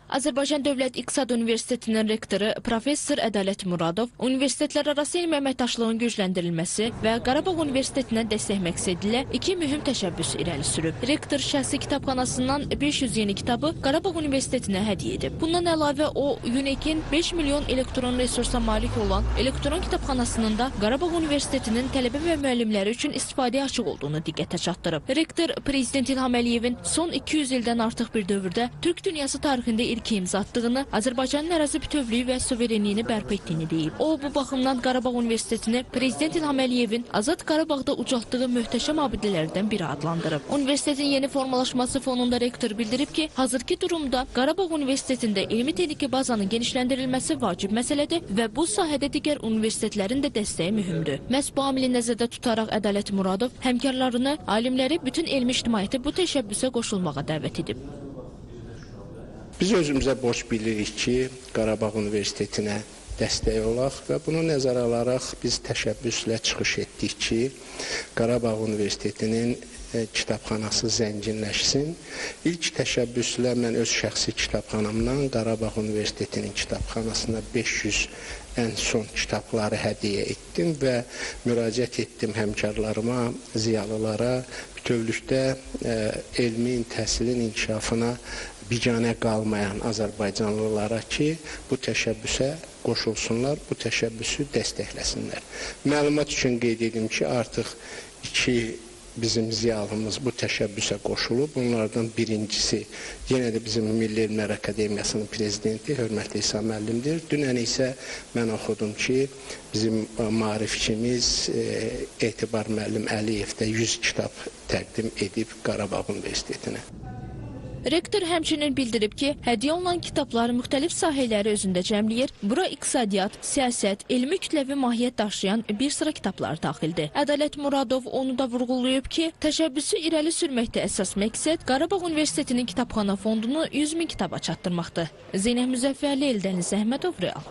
Azərbaycan Dövlət İqtisad Universitetinin rektoru Professor Ədalət Muradov, universitetlərarası elmi əməkdaşlığın gücləndirilməsi və Qarabağ Universitetinə dəstək məqsədi ilə 2 mühüm təşəbbüs irəli sürüb. Rektor şəxsi kitabxanasından 500 yeni kitabı Qarabağ Universitetinə hədiyyə edib. Bundan əlavə o, UNEK-in 5 milyon elektron resursa malik olan elektron kitabxanasının da Qarabağ Universitetinin tələbə və müəllimləri üçün istifadəyə açıq olduğunu diqqətə çatdırıb. Rektor, Prezident İlham Əliyevin son 200 ildən artıq bir dövrdə Türk dünyası tarixində ilk imza attığını, Azərbaycanın ərazi bütövlüyü və suverenliyini bərpa etdiyini deyib. O, bu baxımdan Qarabağ Universitetini Prezident İlham Əliyevin Azad Qarabağda ucaltdığı möhtəşəm abidələrdən biri adlandırıb. Universitetin yeni formalaşması fonunda rektor bildirib ki, hazırki durumda Qarabağ Universitetində elmi-texniki bazanın genişləndirilməsi vacib məsələdir və bu sahədə digər universitetlərin də dəstəyi mühümdür. Məhz bu amili nəzərdə tutaraq Ədalət Muradov həmkarlarını, alimləri, bütün elmi ictimaiyyəti bu təşəbbüsə qoşulmağa dəvət edib. Biz özümüzə borc bilirik ki, Qarabağ Universitetinə dəstək olaq və bunu nəzərə alaraq biz təşəbbüslə çıxış etdik ki, Qarabağ Universitetinin kitabxanası zənginləşsin. İlk təşəbbüslə mən öz şəxsi kitabxanamdan Qarabağ Universitetinin kitabxanasına 500 ən son kitabları hədiyyə etdim və müraciət etdim həmkarlarıma, ziyalılara, bütövlükdə elmin, təhsilin inkişafına biganə qalmayan azərbaycanlılara ki, bu təşəbbüsə qoşulsunlar, bu təşəbbüsü dəstəkləsinlər. Məlumat üçün qeyd edim ki, artıq 2 bizim ziyalımız bu təşəbbüsə qoşulub. Bunlardan birincisi yenə də bizim Milli Elmlər Akademiyasının prezidenti, hörmətli İsa müəllimdir. Dünən isə mən oxudum ki, bizim maarifçimiz Etibar müəllim Əliyev də 100 kitab təqdim edib Qarabağ Universitetinə. Rektor həmçinin bildirib ki, hədiyyə olunan kitablar müxtəlif sahələri özündə cəmləyir. Bura iqtisadiyyat, siyasət, elmi kütləvi mahiyyət daşıyan bir sıra kitablar daxildir. Ədalət Muradov onu da vurğulayıb ki, təşəbbüsü irəli sürməkdə əsas məqsəd Qarabağ Universitetinin kitabxana fondunu 100 min kitaba çatdırmaqdır. Zeynəb Müzəffərli, Eldəniz Əhmədov, Real.